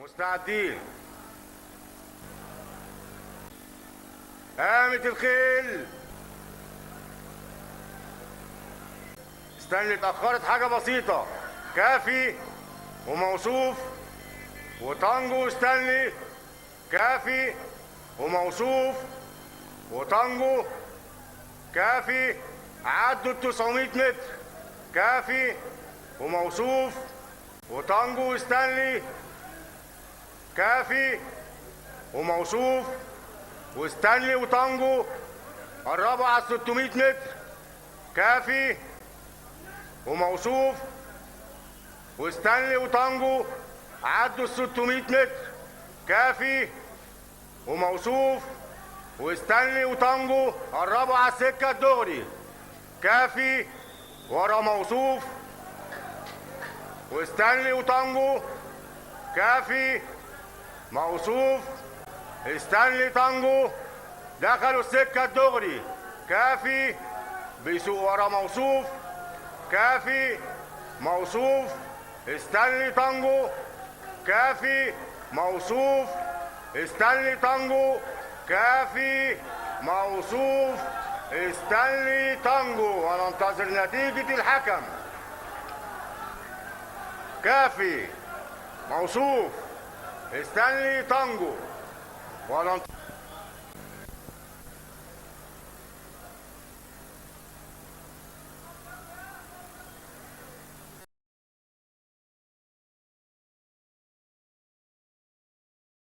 مستعدين. قامت الخيل. استني اتأخرت حاجة بسيطة. كافي وموصوف وتانجو. استني. كافي وموصوف وتانجو. كافي. عدوا 900 متر. كافي وموصوف وتانجو. استني. كافي وموصوف وستانلي وتانجو قربوا على 600 متر. كافي وموصوف وستانلي وتانجو عدوا 600 متر. كافي وموصوف وستانلي وتانجو قربوا على السكه الدغري. كافي ورا موصوف وستانلي وتانجو. كافي موصوف استنلي تانجو دخلوا السكة الدغري. كافي بيسوق ورا موصوف. كافي موصوف استنلي تانجو. كافي موصوف استنلي تانجو. كافي موصوف استنلي تانجو. وننتظر نتيجة الحكم. كافي موصوف استنلي تانجو.